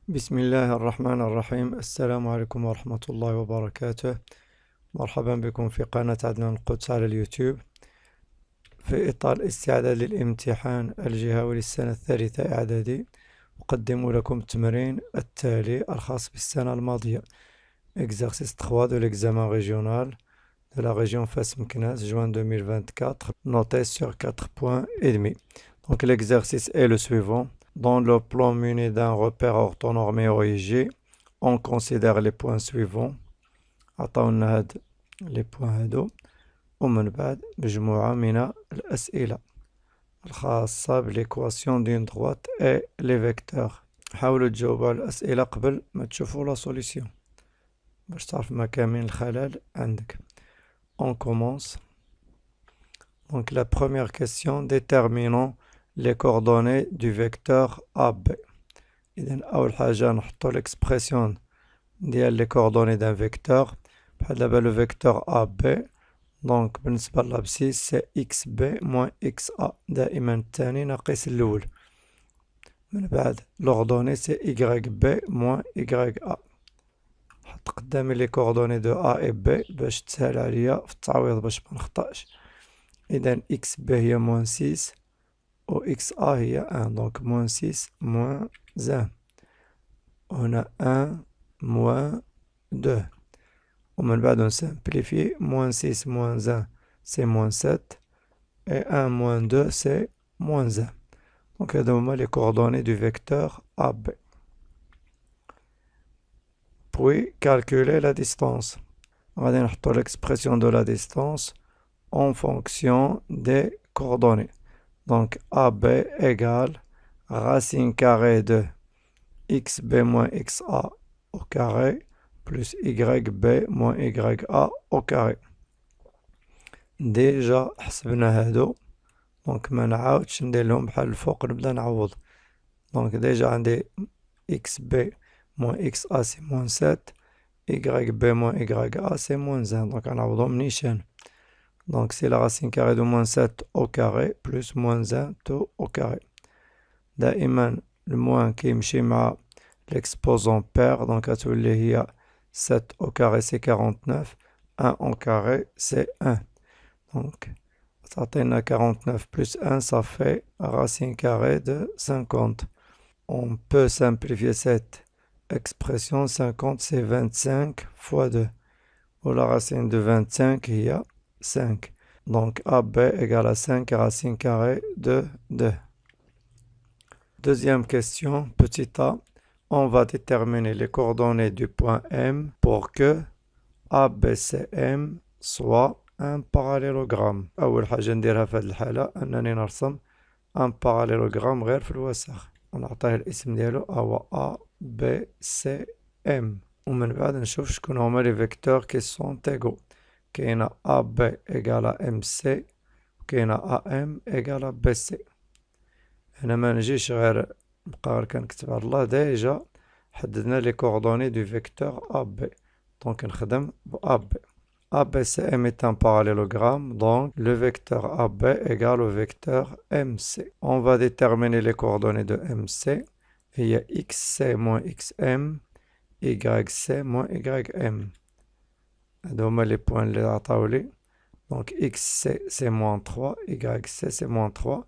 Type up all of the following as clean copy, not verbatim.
بسم الله الرحمن الرحيم. السلام عليكم ورحمة الله وبركاته. مرحبا بكم في قناة عدنان القدس على اليوتيوب في إطار استعداد للامتحان الجهوي للسنة الثالثة إعدادي. أقدم لكم التمرين التالي الخاص بالسنة الماضية. Exercice 3 de l'examen régional de la région Fès-Meknès, juin 2024, noté sur 4 points et demi. Donc l'exercice est le suivant. Dans le plan muni d'un repère orthonormé OIG, on considère les points suivants. عطاونا هاد les points هادو ومن بعد مجموعة من الأسئلة الخاصة بالإكواسيون دين droite et les vecteurs. حاولوا تجاوبوا على الأسئلة قبل ما تشوفوا لا سوليسيون باش تعرف مكامن الخلل عندك. On commence. Donc la première question, déterminons les coordonnées du vecteur AB. إذن أول حاجة نحطو l'expression ديال les coordonnées d'un vecteur. بحال دابا le vecteur AB. Donc بالنسبة للابسيس c'est xb moins xa. دائما الثاني ناقص الأول. من بعد l'ordonnée c'est yb moins ya. حط قدامي les coordonnées de A et B باش تسهل عليا في التعويض باش ما نخطأش. إذن xb هي moins 6 و xa هي 1. Donc moins 6 moins 1. هنا 1 moins 2. ومن بعد on simplifie. Moins 6 moins 1 c'est moins 7. Et 1 moins 2 c'est moins 1. Donc هادو هما les coordonnées du vecteur AB. Puis calculer la distance. غادي نحطو l'expression de la distance en fonction des coordonnées. Donc AB égale racine carrée de xb moins xa au carré plus yb moins ya au carré. ديجا حسبنا هادو دونك ما نعاودش نديرلهم بحال الفوق نبدا نعوض. دونك ديجا عندي xb moins xa c'est moins 7, yb moins ya c'est moins 1. Donc غنعوضهم نيشان. Donc c'est la racine carrée de moins 7 au carré plus moins 1 tout au carré. دائما الموان كيمشي مع l'exposant pair. Donc غتولي هي 7 au carré c'est 49, 1 au carré c'est 1. Donc تعطينا 49 plus 1 ça fait racine carrée de 50. On peut simplifier cette expression. 50 c'est 25 fois 2. Ou la racine de 25 il y a 5. Donc AB égale à 5 racine carrée de 2. Deuxième question, petit a. On va déterminer les coordonnées du point M pour que ABCM soit un parallélogramme. أول حاجة نديرها في هذه الحالة أنني نرسم un parallélogramme غير في الوسخ ونعطيه الاسم ديالو هو ABCM. ومن بعد نشوف شكون هما لي فيكتور كي سون تيغو. كاينة AB égale à MC وكاينة AM égale à BC. هنا ما نجيش غير نبقى غير كنكتب على الله. ديجا حددنا لي كوردوني دو فيكتور AB. دونك نخدم ب AB. ABCM est un parallélogramme, donc le vecteur AB égale au vecteur MC. On va déterminer les coordonnées de MC. Il y a xc moins xm, yc moins ym. Donc les points les عطاولي. Donc xc c'est moins 3, yc c'est moins 3.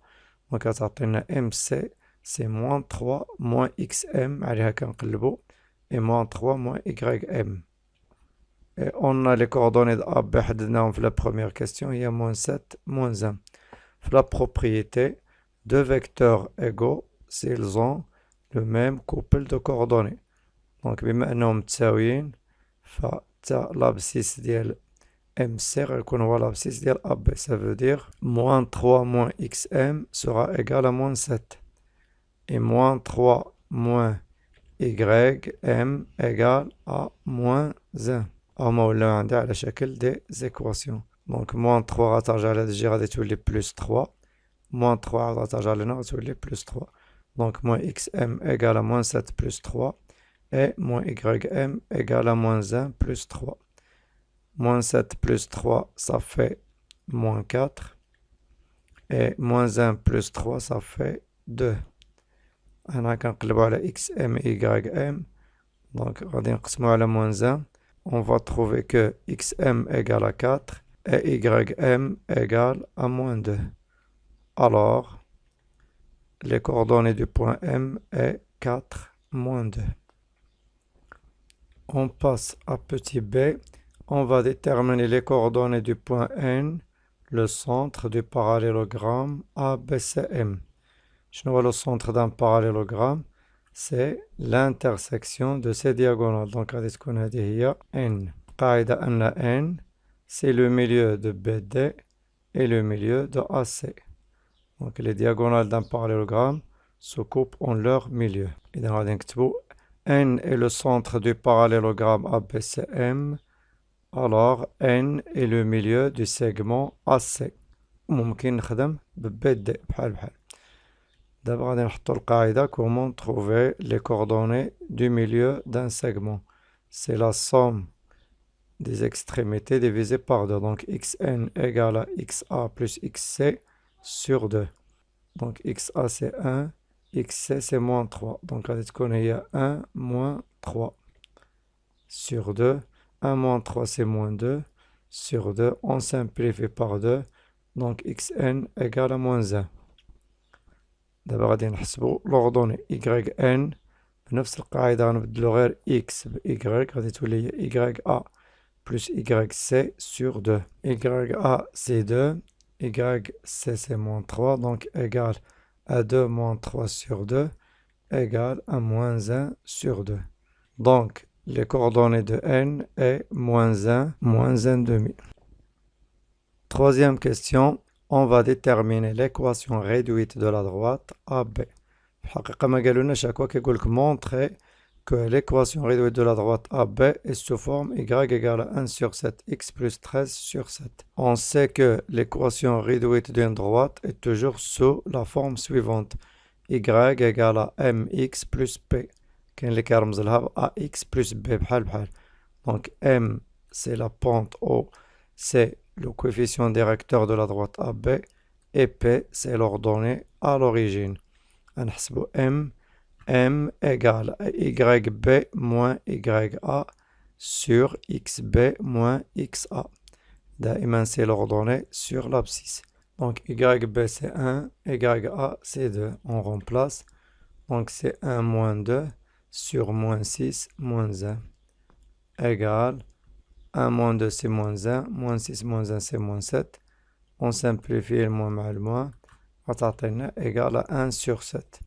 Donc عطينا mc c'est moins 3 moins xm عليها كنقلبو et moins 3 moins ym. Et on a les coordonnées de AB حددناهم في la première question. Il y a moins 7 moins 1. في la propriété, deux vecteurs égaux s'ils ont le même couple de coordonnées. Donc بما أنهم متساويين فتا l'abscisse ديال MC غيكون هو l'abscisse ديال AB. Ça veut dire moins 3 moins xm sera égal à moins 7. Et moins 3 moins ym égale à moins 1. هما ولاو عندي على شكل دي زيكواسيون. دونك موان 3 غترجع لهاد الجهة غادي تولي بلوس 3. موان 3 عاود غترجع لهنا غتولي بلوس 3. دونك موان اكس ام ايكال موان 7 بلوس 3 et moins ym égale à moins 1 plus 3. Moins 7 plus 3 ça fait moins 4 et moins 1 plus 3 ça fait 2. هنا كنقلبو على xm ym. Donc غادي نقسمو على moins 1. On va trouver que xm égale à 4 et ym égale à moins 2. Alors, les coordonnées du point M est 4, moins 2. On passe à petit b. On va déterminer les coordonnées du point N, le centre du parallélogramme ABCM. Je vois le centre d'un parallélogramme, c'est l'intersection de ces diagonales. Donc, on va dire N. قاعدة أن N, c'est le milieu de BD et le milieu de AC. Donc, les diagonales d'un parallélogramme se coupent en leur milieu. Et dans la N est le centre du parallélogramme ABCM. Alors, N est le milieu du segment AC. ممكن نخدم BD بحال بحال. D'abord, غادي نحطو القاعدة comment trouver les coordonnées du milieu d'un segment. C'est la somme des extrémités divisées par 2. Donc, xn égale à xa plus xc sur 2. Donc, xa c'est 1, xc c'est moins 3. Donc, غادي تكون هي 1 moins 3 sur 2. 1 moins 3 c'est moins 2 sur 2. On simplifie par 2. Donc, xn égale à moins 1. دابا غادي نحسبو l'ordonnée yn بنفس القاعدة غنبدلو غير x ب y غادي تولي هي ya plus yc sur 2. Ya c'est 2, yc c'est moins 3, donc égal à 2 moins 3 sur 2 égale à moins 1 sur 2. Donc les coordonnées de n est moins 1, moins 1 demi. Troisième question. On va déterminer l'équation réduite de la droite AB. الحقيقة ما قالولناش هكا كيقولك montrer que l'équation réduite de la droite AB est sous forme y égale à 1 sur 7, x plus 13 sur 7. On sait que l'équation réduite d'une droite est toujours sous la forme suivante. y égale à mx plus p. كاين اللي كيرمز لها ب ax plus b بحال بحال. Donc m c'est la pente O, c'est le coefficient directeur de la droite AB, et P, c'est l'ordonnée à l'origine. On M égale à YB moins YA sur XB moins XA. Daïman, c'est l'ordonnée sur l'abscisse. Donc YB c'est 1, YA c'est 2. On remplace. Donc c'est 1 moins 2 sur moins 6 moins 1 égale 1 moins 2 c'est moins 1, moins 6 moins 1 c'est moins 7. On simplifie le moins mal moins. On égale à 1 sur 7.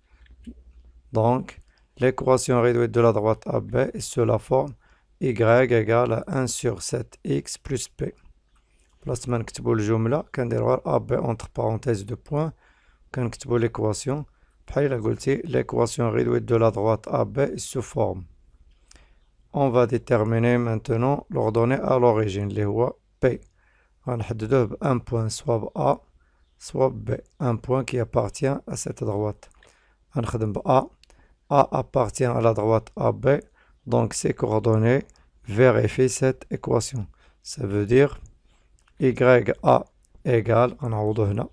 Donc, l'équation réduite de la droite AB est sous la forme y égale à 1 sur 7x plus p. بلاصة ما نكتبو الجملة كنديرو غير AB entre parenthèses de points. كنكتبو l'équation بحال إلا قلتي l'équation réduite de la droite AB est sous forme. On va déterminer maintenant l'ordonnée à l'origine, اللي هو P. غنحددوه بun point soit ب A, soit B. Un point qui appartient à cette droite. غنخدم ب A. A appartient à la droite AB, donc ces coordonnées vérifient cette équation. Ça veut dire YA égale, غنعوضو هنا,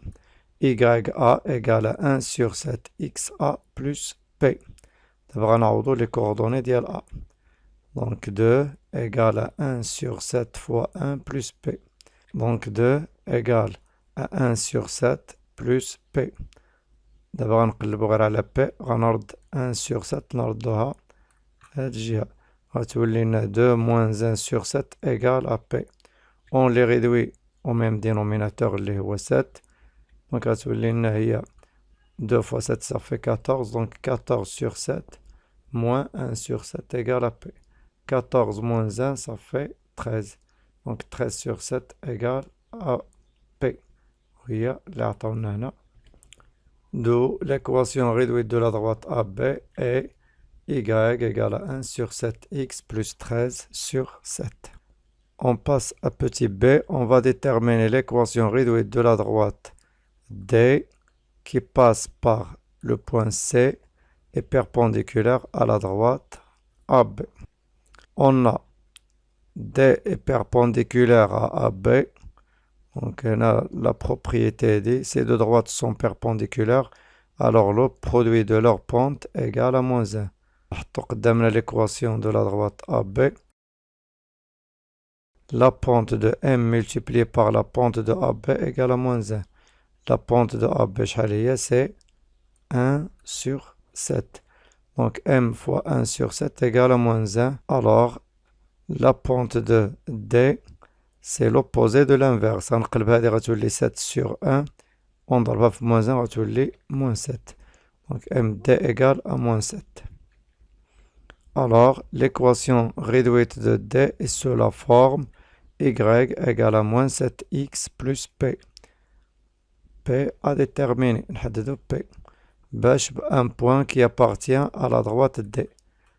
YA égale à 1 sur 7 XA plus P. دابا غنعوضو les coordonnées ديال A. Donc 2 égale à 1 sur 7 fois 1 plus P. Donc 2 égale à 1 sur 7 plus P. دابا غنقلبو غير على P. غنرد 1 sur 7 نردوها هاد الجهة. غتولي لنا 2 moins 1 sur 7 égale à P. On les réduit au même dénominateur اللي هو 7. Donc غتولي لنا هي 2 fois 7 ça fait 14. Donc 14 sur 7 moins 1 sur 7 égale à P. 14 moins 1, ça fait 13. Donc 13 sur 7 égale à P. وهي اللي عطاونا هنا. D'où l'équation réduite de la droite AB est y égale à 1 sur 7x plus 13 sur 7. On passe à petit b. On va déterminer l'équation réduite de la droite D qui passe par le point C et perpendiculaire à la droite AB. On a D est perpendiculaire à AB. Donc on a la propriété dit ces deux droites sont perpendiculaires. alors le produit de leur pente est égal à moins 1. نحطو قدامنا l'équation de la droite AB. La pente de M multipliée par la pente de AB égale à moins 1. La pente de AB, c'est 1 sur 7. Donc M fois 1 sur 7 égale à moins 1. Alors, la pente de D, c'est l'opposé de l'inverse. غنقلب هذه غتولي 7 sur 1. On ضربها في moins 1 غتولي moins 7. Donc MD égale à moins 7. Alors, l'équation réduite de D est sous la forme y égale à moins 7x plus P. P à déterminer. نحددو P. باش un point qui appartient à la droite D.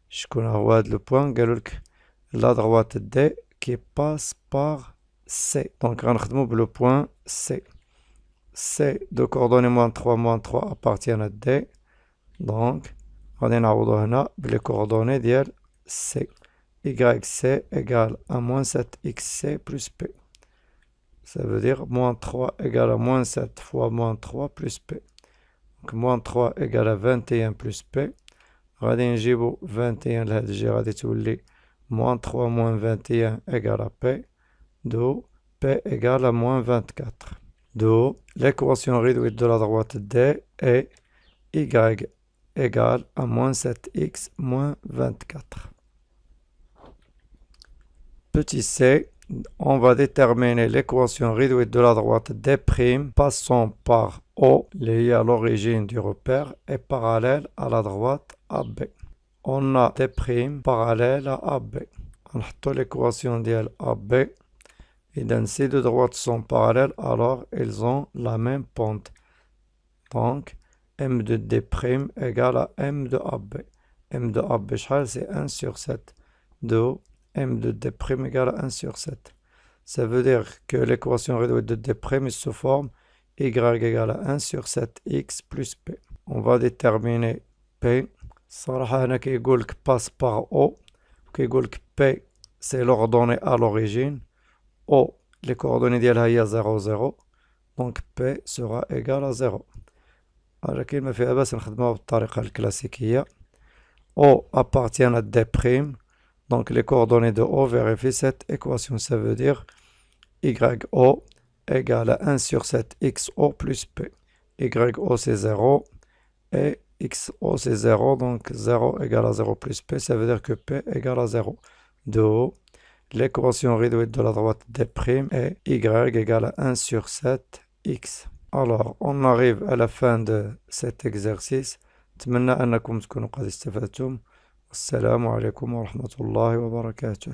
شكون هو هذا le point؟ قالولك la droite D qui passe par C. Donc غنخدمو le point C. C de coordonnées moins 3 appartiennent à D. Donc غادي نعوضو هنا بلي coordonnées ديال C. YC égale à moins 7xc plus P. Ça veut dire moins 3 égale à moins 7 fois moins 3 plus P. Donc moins 3 égale à 21 plus P. غادي نجيبو 21 لهاد الجهة غادي تولي moins 3 moins 21 égale à P. D'où P égale à moins 24. D'où l'équation réduite de la droite D est Y égale à moins 7x moins 24. Petit c, on va déterminer l'équation réduite de la droite D' passant par O, liée à l'origine du repère, et parallèle à la droite AB. On a D' parallèle à AB. On a l'équation de AB. Et dans ces deux droites sont parallèles, alors ils ont la même pente. Donc, M de D' égale à M de AB. M de AB, c'est 1 sur 7. D'où M de D' égale à 1 sur 7. Ça veut dire que l'équation réduite de D' se forme Y égale à 1 sur 7x plus P. On va déterminer P. الصراحة هنا كيقولك passe par O. كيقولك P c'est l'ordonnée à l'origine. O, les coordonnées ديالها هي 0, 0. Donc P sera égal à 0. ولكن ما فيها باس نخدموها بالطريقة الكلاسيكية. O appartient à D'. Donc les coordonnées de O vérifient cette équation. Ça veut dire YO égale à 1 sur 7 XO plus P. YO c'est 0 et XO c'est 0. Donc 0 égale à 0 plus P. Ça veut dire que P égale à 0. De haut, l'équation réduite de la droite D' est Y égale à 1 sur 7 X. Alors on arrive à la fin de cet exercice. أتمنى أنكم تكونوا قد استفدتم. السلام عليكم ورحمة الله وبركاته.